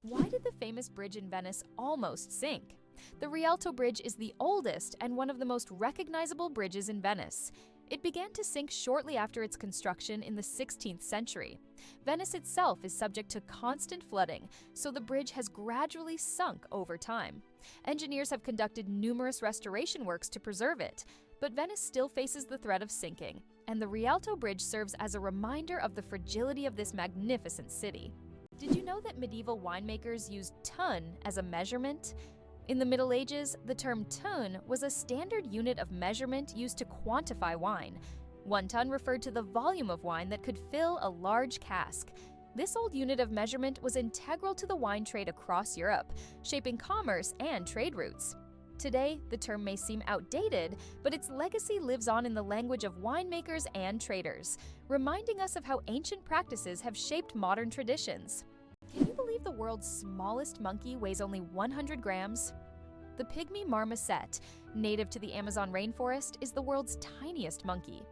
Why did the famous bridge in Venice almost sink? The Rialto Bridge is the oldest and one of the most recognizable bridges in Venice. It began to sink shortly after its construction in the 16th century. Venice itself is subject to constant flooding, so the bridge has gradually sunk over time. Engineers have conducted numerous restoration works to preserve it, but Venice still faces the threat of sinking, and the Rialto Bridge serves as a reminder of the fragility of this magnificent city. Did you know that medieval winemakers used ton as a measurement? In the Middle Ages, the term ton was a standard unit of measurement used to quantify wine. 1 ton referred to the volume of wine that could fill a large cask. This old unit of measurement was integral to the wine trade across Europe, shaping commerce and trade routes. Today, the term may seem outdated, but its legacy lives on in the language of winemakers and traders, reminding us of how ancient practices have shaped modern traditions. Can you believe the world's smallest monkey weighs only 100 grams? The pygmy marmoset, native to the Amazon rainforest, is the world's tiniest monkey.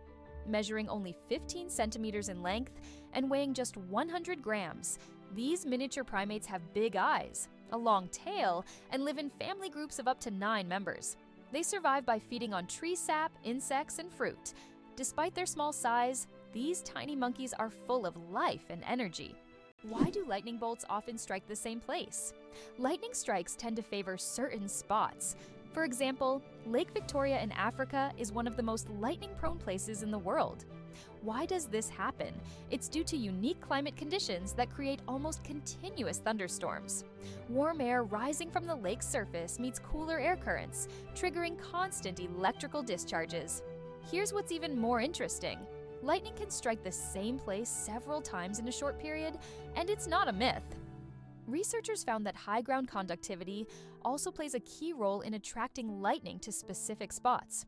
Measuring only 15 centimeters in length and weighing just 100 grams, these miniature primates have big eyes, a long tail, and live in family groups of up to 9 members. They survive by feeding on tree sap, insects, and fruit. Despite their small size, these tiny monkeys are full of life and energy. Why do lightning bolts often strike the same place? Lightning strikes tend to favor certain spots. For example, Lake Victoria in Africa is one of the most lightning-prone places in the world. Why does this happen? It's due to unique climate conditions that create almost continuous thunderstorms. Warm air rising from the lake's surface meets cooler air currents, triggering constant electrical discharges. Here's what's even more interesting. Lightning can strike the same place several times in a short period, and it's not a myth. Researchers found that high ground conductivity also plays a key role in attracting lightning to specific spots.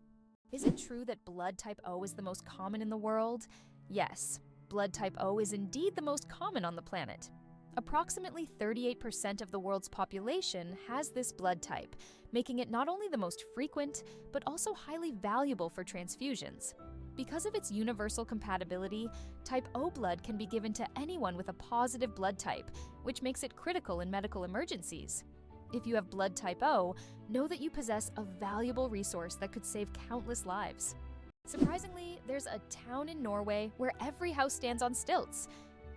Is it true that blood type O is the most common in the world? Yes, blood type O is indeed the most common on the planet. Approximately 38% of the world's population has this blood type, making it not only the most frequent, but also highly valuable for transfusions. Because of its universal compatibility, type O blood can be given to anyone with a positive blood type, which makes it critical in medical emergencies. If you have blood type O, know that you possess a valuable resource that could save countless lives. Surprisingly, there's a town in Norway where every house stands on stilts.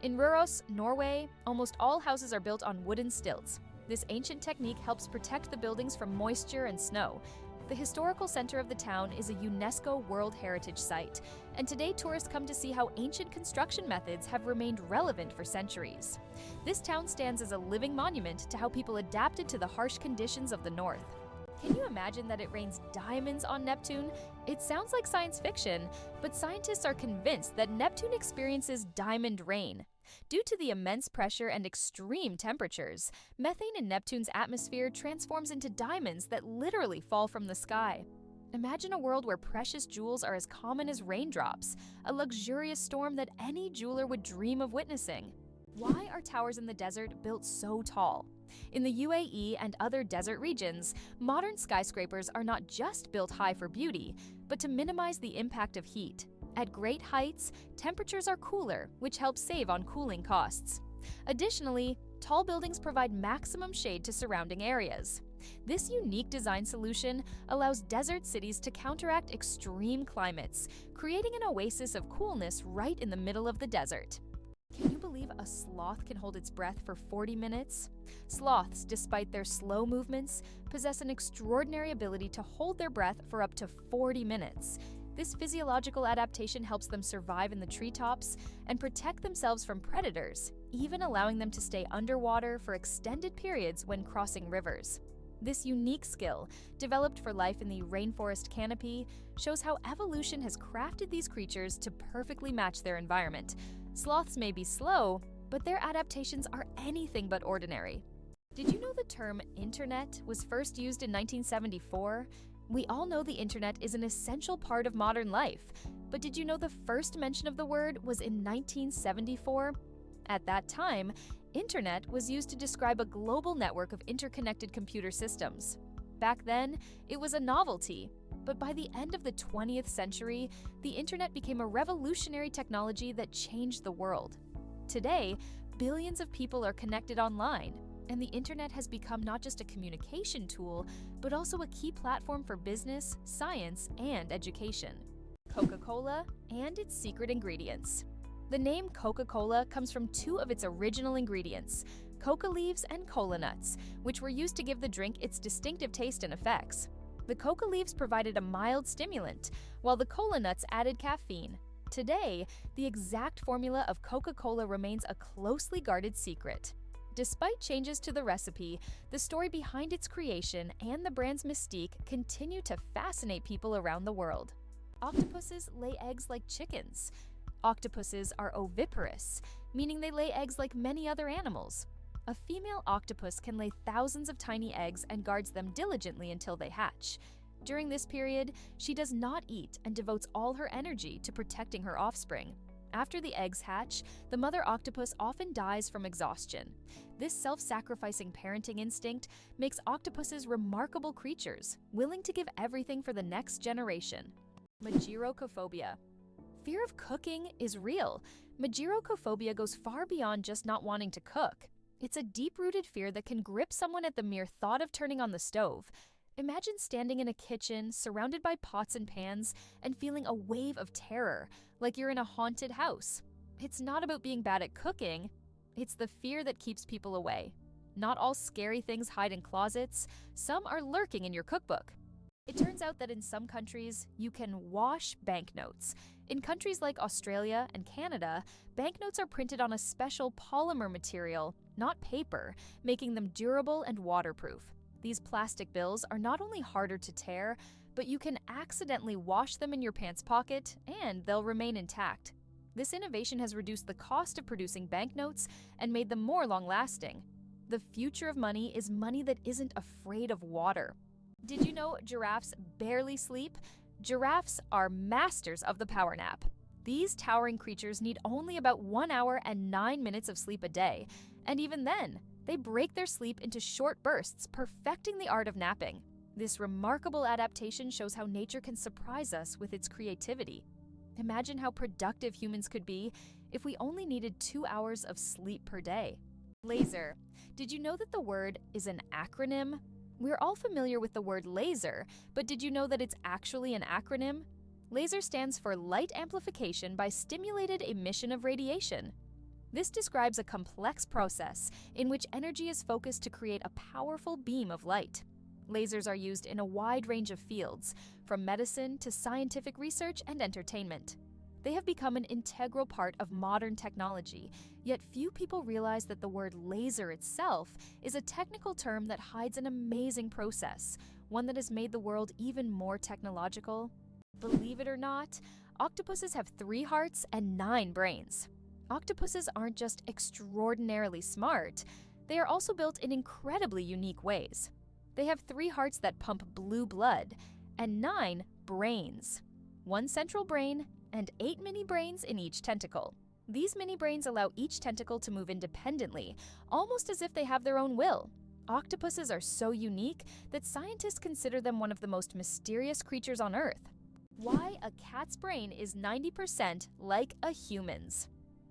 In Røros, Norway, almost all houses are built on wooden stilts. This ancient technique helps protect the buildings from moisture and snow. The historical center of the town is a UNESCO World Heritage Site, and today tourists come to see how ancient construction methods have remained relevant for centuries. This town stands as a living monument to how people adapted to the harsh conditions of the north. Can you imagine that it rains diamonds on Neptune? It sounds like science fiction, but scientists are convinced that Neptune experiences diamond rain. Due to the immense pressure and extreme temperatures, methane in Neptune's atmosphere transforms into diamonds that literally fall from the sky. Imagine a world where precious jewels are as common as raindrops, a luxurious storm that any jeweler would dream of witnessing. Why are towers in the desert built so tall? In the UAE and other desert regions, modern skyscrapers are not just built high for beauty, but to minimize the impact of heat. At great heights, temperatures are cooler, which helps save on cooling costs. Additionally, tall buildings provide maximum shade to surrounding areas. This unique design solution allows desert cities to counteract extreme climates, creating an oasis of coolness right in the middle of the desert. Can you believe a sloth can hold its breath for 40 minutes? Sloths, despite their slow movements, possess an extraordinary ability to hold their breath for up to 40 minutes. This physiological adaptation helps them survive in the treetops and protect themselves from predators, even allowing them to stay underwater for extended periods when crossing rivers. This unique skill, developed for life in the rainforest canopy, shows how evolution has crafted these creatures to perfectly match their environment. Sloths may be slow, but their adaptations are anything but ordinary. Did you know the term internet was first used in 1974? We all know the internet is an essential part of modern life, but did you know the first mention of the word was in 1974? At that time, internet was used to describe a global network of interconnected computer systems. Back then, it was a novelty, but by the end of the 20th century, the internet became a revolutionary technology that changed the world. Today, billions of people are connected online. and the internet has become not just a communication tool, but also a key platform for business, science, and education. Coca-Cola and its secret ingredients. The name Coca-Cola comes from two of its original ingredients, coca leaves and cola nuts, which were used to give the drink its distinctive taste and effects. The coca leaves provided a mild stimulant, while the cola nuts added caffeine. Today, the exact formula of Coca-Cola remains a closely guarded secret. Despite changes to the recipe, the story behind its creation and the brand's mystique continue to fascinate people around the world. Octopuses lay eggs like chickens. Octopuses are oviparous, meaning they lay eggs like many other animals. A female octopus can lay thousands of tiny eggs and guards them diligently until they hatch. During this period, she does not eat and devotes all her energy to protecting her offspring. After the eggs hatch, the mother octopus often dies from exhaustion. This self-sacrificing parenting instinct makes octopuses remarkable creatures, willing to give everything for the next generation. Mageirocophobia. Fear of cooking is real. Mageirocophobia goes far beyond just not wanting to cook. It's a deep-rooted fear that can grip someone at the mere thought of turning on the stove. Imagine standing in a kitchen, surrounded by pots and pans, and feeling a wave of terror, like you're in a haunted house. It's not about being bad at cooking, it's the fear that keeps people away. Not all scary things hide in closets, some are lurking in your cookbook. It turns out that in some countries, you can wash banknotes. In countries like Australia and Canada, banknotes are printed on a special polymer material, not paper, making them durable and waterproof. These plastic bills are not only harder to tear, but you can accidentally wash them in your pants pocket and they'll remain intact. This innovation has reduced the cost of producing banknotes and made them more long-lasting. The future of money is money that isn't afraid of water. Did you know giraffes barely sleep? Giraffes are masters of the power nap. These towering creatures need only about 1 hour and 9 minutes of sleep a day, and even then, they break their sleep into short bursts, perfecting the art of napping. This remarkable adaptation shows how nature can surprise us with its creativity. Imagine how productive humans could be if we only needed 2 hours of sleep per day. Laser. Did you know that the word is an acronym? We're all familiar with the word laser, but did you know that it's actually an acronym? Laser stands for Light Amplification by Stimulated Emission of Radiation. This describes a complex process in which energy is focused to create a powerful beam of light. Lasers are used in a wide range of fields, from medicine to scientific research and entertainment. They have become an integral part of modern technology, yet few people realize that the word laser itself is a technical term that hides an amazing process, one that has made the world even more technological. Believe it or not, octopuses have 3 hearts and 9 brains. Octopuses aren't just extraordinarily smart, they are also built in incredibly unique ways. They have 3 hearts that pump blue blood, and 9 brains. 1 central brain, and 8 mini brains in each tentacle. These mini brains allow each tentacle to move independently, almost as if they have their own will. Octopuses are so unique that scientists consider them one of the most mysterious creatures on Earth. Why a cat's brain is 90% like a human's.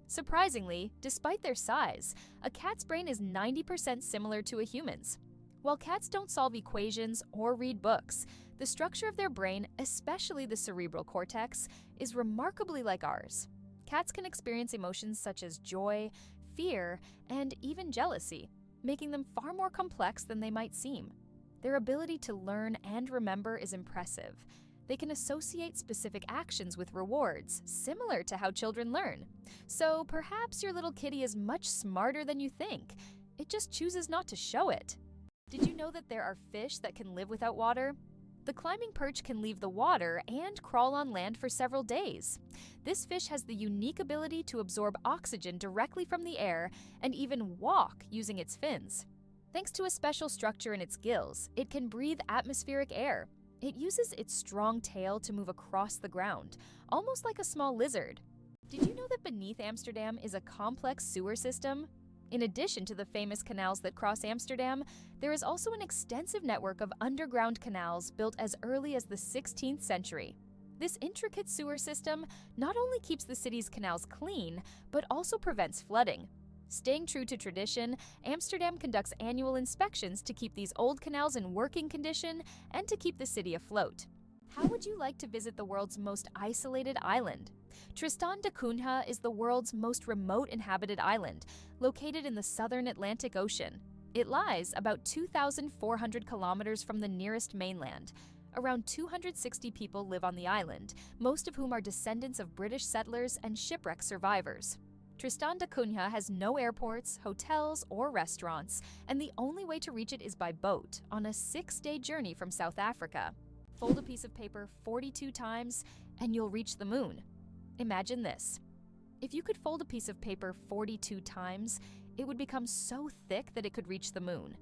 Surprisingly, despite their size, a cat's brain is 90% similar to a human's. While cats don't solve equations or read books, the structure of their brain, especially the cerebral cortex, is remarkably like ours. Cats can experience emotions such as joy, fear, and even jealousy, making them far more complex than they might seem. Their ability to learn and remember is impressive. They can associate specific actions with rewards, similar to how children learn. So perhaps your little kitty is much smarter than you think. It just chooses not to show it. Did you know that there are fish that can live without water? The climbing perch can leave the water and crawl on land for several days. This fish has the unique ability to absorb oxygen directly from the air and even walk using its fins. Thanks to a special structure in its gills, it can breathe atmospheric air. It uses its strong tail to move across the ground, almost like a small lizard. Did you know that beneath Amsterdam is a complex sewer system? In addition to the famous canals that cross Amsterdam, there is also an extensive network of underground canals built as early as the 16th century. This intricate sewer system not only keeps the city's canals clean, but also prevents flooding. Staying true to tradition, Amsterdam conducts annual inspections to keep these old canals in working condition and to keep the city afloat. How would you like to visit the world's most isolated island? Tristan da Cunha is the world's most remote inhabited island, located in the southern Atlantic Ocean. It lies about 2,400 kilometers from the nearest mainland. Around 260 people live on the island, most of whom are descendants of British settlers and shipwreck survivors. Tristan da Cunha has no airports, hotels, or restaurants, and the only way to reach it is by boat, on a 6-day journey from South Africa. Fold a piece of paper 42 times, and you'll reach the moon. Imagine this. If you could fold a piece of paper 42 times, it would become so thick that it could reach the moon.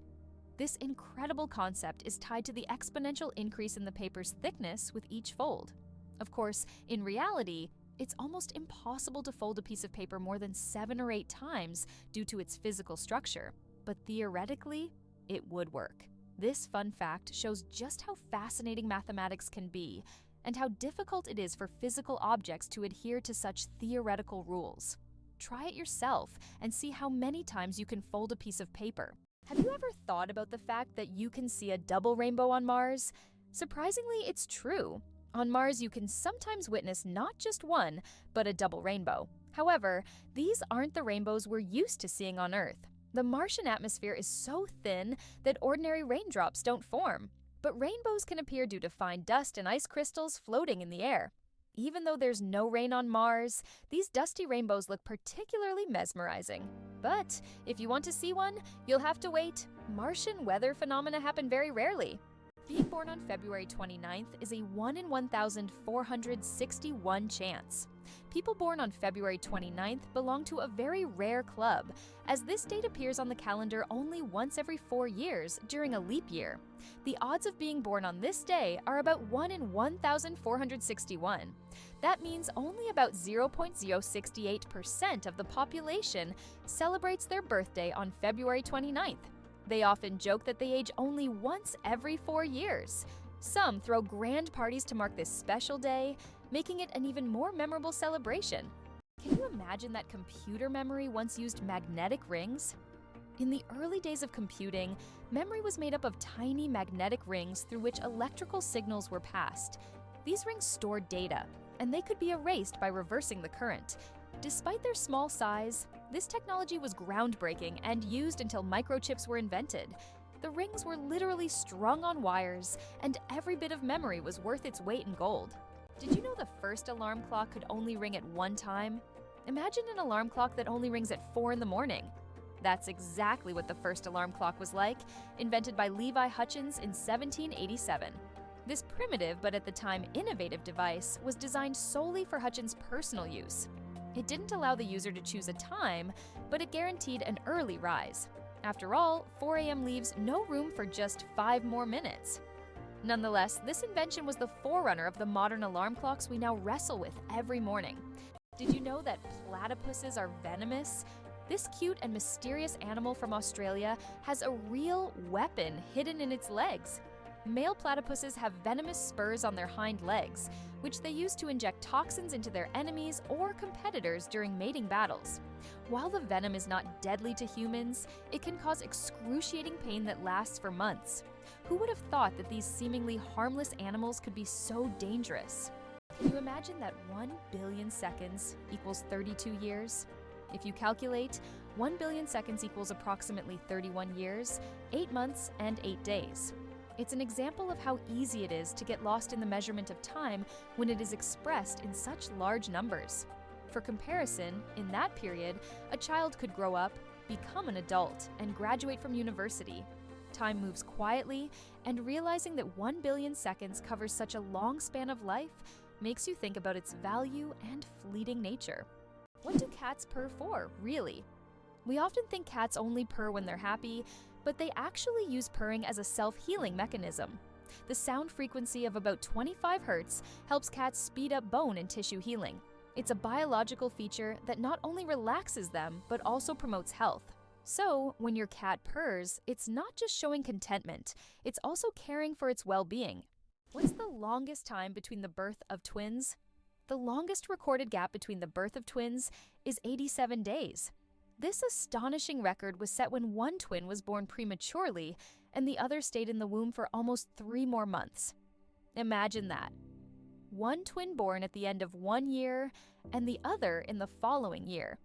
This incredible concept is tied to the exponential increase in the paper's thickness with each fold. Of course, in reality, it's almost impossible to fold a piece of paper more than 7 or 8 times due to its physical structure, but theoretically, it would work. This fun fact shows just how fascinating mathematics can be and how difficult it is for physical objects to adhere to such theoretical rules. Try it yourself and see how many times you can fold a piece of paper. Have you ever thought about the fact that you can see a double rainbow on Mars? Surprisingly, it's true. On Mars, you can sometimes witness not just one, but a double rainbow. However, these aren't the rainbows we're used to seeing on Earth. The Martian atmosphere is so thin that ordinary raindrops don't form. But rainbows can appear due to fine dust and ice crystals floating in the air. Even though there's no rain on Mars, these dusty rainbows look particularly mesmerizing. But if you want to see one, you'll have to wait. Martian weather phenomena happen very rarely. Being born on February 29th is a 1 in 1,461 chance. People born on February 29th belong to a very rare club, as this date appears on the calendar only once every 4 years during a leap year. The odds of being born on this day are about 1 in 1,461. That means only about 0.068% of the population celebrates their birthday on February 29th. They often joke that they age only once every 4 years. Some throw grand parties to mark this special day, making it an even more memorable celebration. Can you imagine that computer memory once used magnetic rings? In the early days of computing, memory was made up of tiny magnetic rings through which electrical signals were passed. These rings stored data, and they could be erased by reversing the current. Despite their small size, this technology was groundbreaking and used until microchips were invented. The rings were literally strung on wires, and every bit of memory was worth its weight in gold. Did you know the first alarm clock could only ring at one time? Imagine an alarm clock that only rings at 4 in the morning. That's exactly what the first alarm clock was like, invented by Levi Hutchins in 1787. This primitive but at the time innovative device was designed solely for Hutchins' personal use. It didn't allow the user to choose a time, but it guaranteed an early rise. After all, 4 a.m. leaves no room for just 5 more minutes. Nonetheless, this invention was the forerunner of the modern alarm clocks we now wrestle with every morning. Did you know that platypuses are venomous? This cute and mysterious animal from Australia has a real weapon hidden in its legs. Male platypuses have venomous spurs on their hind legs, which they use to inject toxins into their enemies or competitors during mating battles. While the venom is not deadly to humans, it can cause excruciating pain that lasts for months. Who would have thought that these seemingly harmless animals could be so dangerous? Can you imagine that 1 billion seconds equals 32 years? If you calculate, 1 billion seconds equals approximately 31 years, 8 months, and 8 days. It's an example of how easy it is to get lost in the measurement of time when it is expressed in such large numbers. For comparison, in that period, a child could grow up, become an adult, and graduate from university. Time moves quietly, and realizing that 1 billion seconds covers such a long span of life makes you think about its value and fleeting nature. What do cats purr for, really? We often think cats only purr when they're happy, but they actually use purring as a self-healing mechanism. The sound frequency of about 25 Hz helps cats speed up bone and tissue healing. It's a biological feature that not only relaxes them, but also promotes health. So, when your cat purrs, it's not just showing contentment, it's also caring for its well-being. What's the longest time between the birth of twins? The longest recorded gap between the birth of twins is 87 days. This astonishing record was set when one twin was born prematurely and the other stayed in the womb for almost 3 more months. Imagine that. One twin born at the end of 1 year and the other in the following year.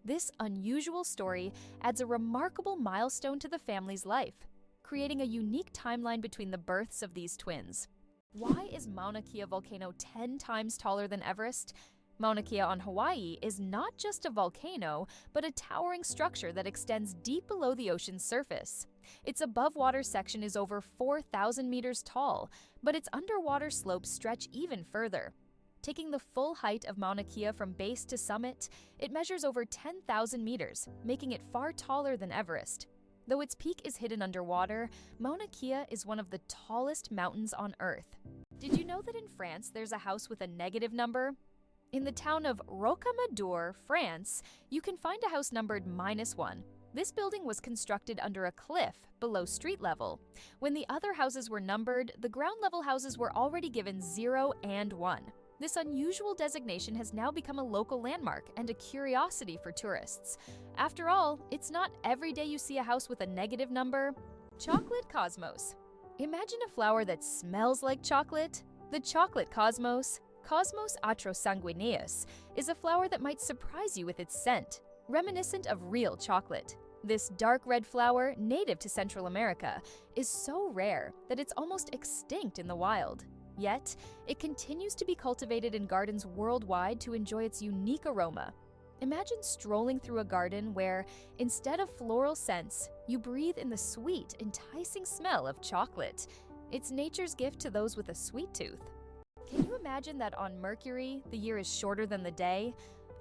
This unusual story adds a remarkable milestone to the family's life, creating a unique timeline between the births of these twins. Why is Mauna Kea volcano 10 times taller than Everest? Mauna Kea on Hawaii is not just a volcano, but a towering structure that extends deep below the ocean's surface. Its above-water section is over 4,000 meters tall, but its underwater slopes stretch even further. Taking the full height of Mauna Kea from base to summit, it measures over 10,000 meters, making it far taller than Everest. Though its peak is hidden underwater, Mauna Kea is one of the tallest mountains on Earth. Did you know that in France there's a house with a negative number? In the town of Rocamadour, France, you can find a house numbered -1. This building was constructed under a cliff below street level. When the other houses were numbered, the ground level houses were already given 0 and 1. This unusual designation has now become a local landmark and a curiosity for tourists. After all, it's not every day you see a house with a negative number. Chocolate cosmos. Imagine a flower that smells like chocolate. The chocolate cosmos, Cosmos atrosanguineus, is a flower that might surprise you with its scent, reminiscent of real chocolate. This dark red flower, native to Central America, is so rare that it's almost extinct in the wild. Yet, it continues to be cultivated in gardens worldwide to enjoy its unique aroma. Imagine strolling through a garden where, instead of floral scents, you breathe in the sweet, enticing smell of chocolate. It's nature's gift to those with a sweet tooth. Can you imagine that on Mercury, the year is shorter than the day?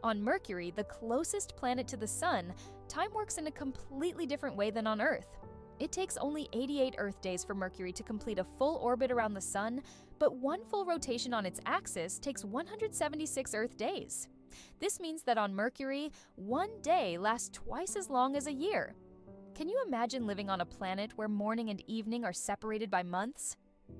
On Mercury, the closest planet to the Sun, time works in a completely different way than on Earth. It takes only 88 Earth days for Mercury to complete a full orbit around the Sun, but one full rotation on its axis takes 176 Earth days. This means that on Mercury, 1 day lasts twice as long as a year. Can you imagine living on a planet where morning and evening are separated by months?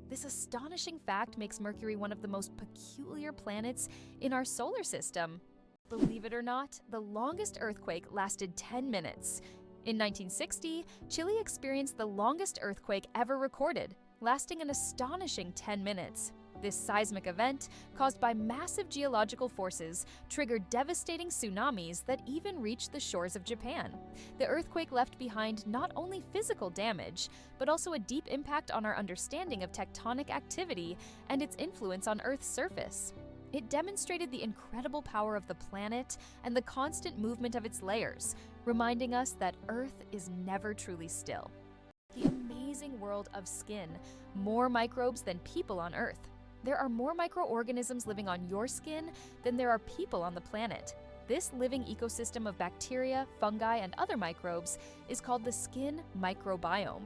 This astonishing fact makes Mercury one of the most peculiar planets in our solar system. Believe it or not, the longest earthquake lasted 10 minutes. In 1960, Chile experienced the longest earthquake ever recorded, lasting an astonishing 10 minutes. This seismic event, caused by massive geological forces, triggered devastating tsunamis that even reached the shores of Japan. The earthquake left behind not only physical damage, but also a deep impact on our understanding of tectonic activity and its influence on Earth's surface. It demonstrated the incredible power of the planet and the constant movement of its layers, reminding us that Earth is never truly still. The amazing world of skin, more microbes than people on Earth. There are more microorganisms living on your skin than there are people on the planet. This living ecosystem of bacteria, fungi, and other microbes is called the skin microbiome.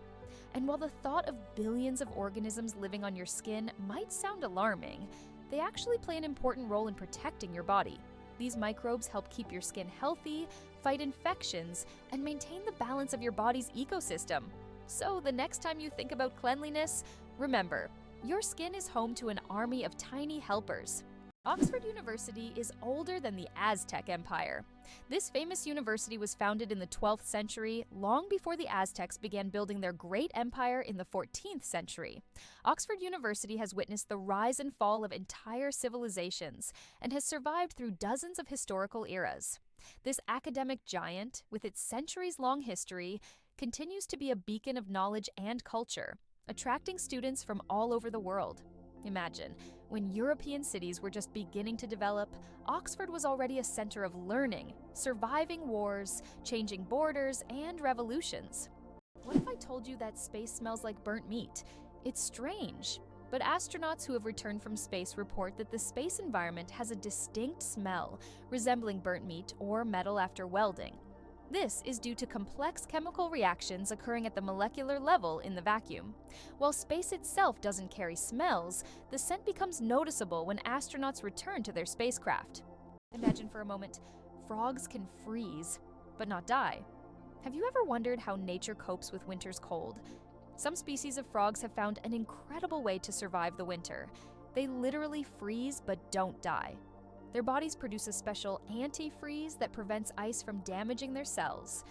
And while the thought of billions of organisms living on your skin might sound alarming, they actually play an important role in protecting your body. These microbes help keep your skin healthy, fight infections, and maintain the balance of your body's ecosystem. So the next time you think about cleanliness, remember, your skin is home to an army of tiny helpers. Oxford University is older than the Aztec Empire. This famous university was founded in the 12th century, long before the Aztecs began building their great empire in the 14th century. Oxford University has witnessed the rise and fall of entire civilizations and has survived through dozens of historical eras. This academic giant, with its centuries-long history, continues to be a beacon of knowledge and culture, attracting students from all over the world. Imagine, when European cities were just beginning to develop, Oxford was already a center of learning, surviving wars, changing borders, and revolutions. What if I told you that space smells like burnt meat? It's strange, but astronauts who have returned from space report that the space environment has a distinct smell, resembling burnt meat or metal after welding. This is due to complex chemical reactions occurring at the molecular level in the vacuum. While space itself doesn't carry smells, the scent becomes noticeable when astronauts return to their spacecraft. Imagine for a moment, frogs can freeze, but not die. Have you ever wondered how nature copes with winter's cold? Some species of frogs have found an incredible way to survive the winter. They literally freeze but don't die. Their bodies produce a special antifreeze that prevents ice from damaging their cells.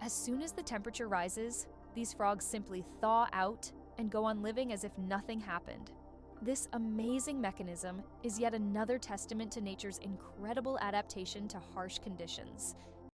As soon as the temperature rises, these frogs simply thaw out and go on living as if nothing happened. This amazing mechanism is yet another testament to nature's incredible adaptation to harsh conditions.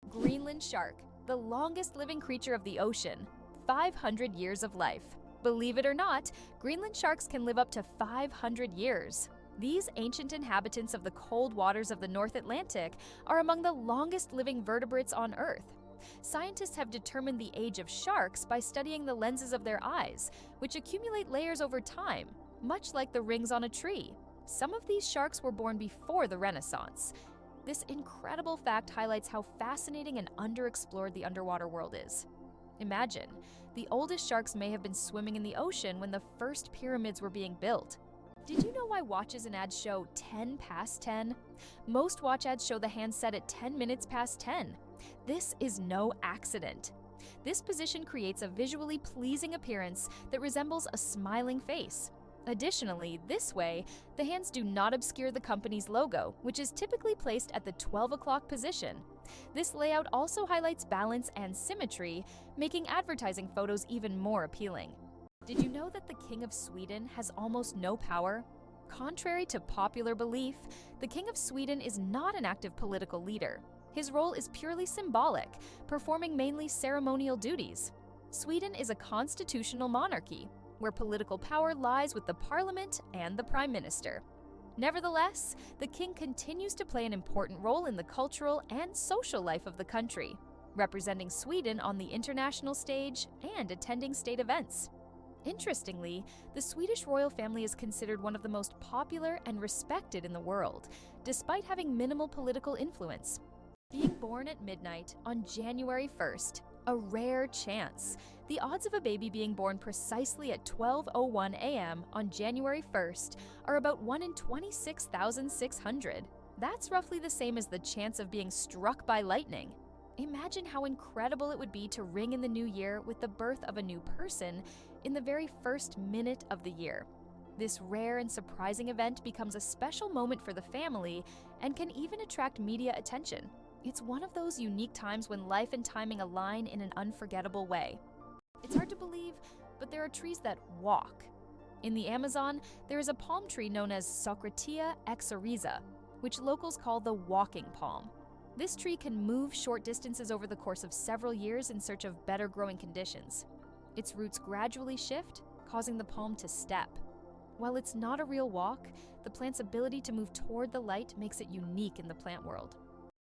Greenland shark, the longest living creature of the ocean, 500 years of life. Believe it or not, Greenland sharks can live up to 500 years. These ancient inhabitants of the cold waters of the North Atlantic are among the longest living vertebrates on Earth. Scientists have determined the age of sharks by studying the lenses of their eyes, which accumulate layers over time, much like the rings on a tree. Some of these sharks were born before the Renaissance. This incredible fact highlights how fascinating and underexplored the underwater world is. Imagine, the oldest sharks may have been swimming in the ocean when the first pyramids were being built. Did you know why watches and ads show 10 past 10? Most watch ads show the hands set at 10 minutes past 10. This is no accident. This position creates a visually pleasing appearance that resembles a smiling face. Additionally, this way, the hands do not obscure the company's logo, which is typically placed at the 12 o'clock position. This layout also highlights balance and symmetry, making advertising photos even more appealing. Did you know that the King of Sweden has almost no power? Contrary to popular belief, the King of Sweden is not an active political leader. His role is purely symbolic, performing mainly ceremonial duties. Sweden is a constitutional monarchy, where political power lies with the parliament and the prime minister. Nevertheless, the king continues to play an important role in the cultural and social life of the country, representing Sweden on the international stage and attending state events. Interestingly, the Swedish royal family is considered one of the most popular and respected in the world, despite having minimal political influence. Being born at midnight on January 1st, a rare chance. The odds of a baby being born precisely at 12:01 a.m. on January 1st are about 1 in 26,600. That's roughly the same as the chance of being struck by lightning. Imagine how incredible it would be to ring in the new year with the birth of a new person in the very first minute of the year. This rare and surprising event becomes a special moment for the family and can even attract media attention. It's one of those unique times when life and timing align in an unforgettable way. It's hard to believe, but there are trees that walk. In the Amazon, there is a palm tree known as Socratia exoriza, which locals call the walking palm. This tree can move short distances over the course of several years in search of better growing conditions. Its roots gradually shift, causing the palm to step. While it's not a real walk, the plant's ability to move toward the light makes it unique in the plant world.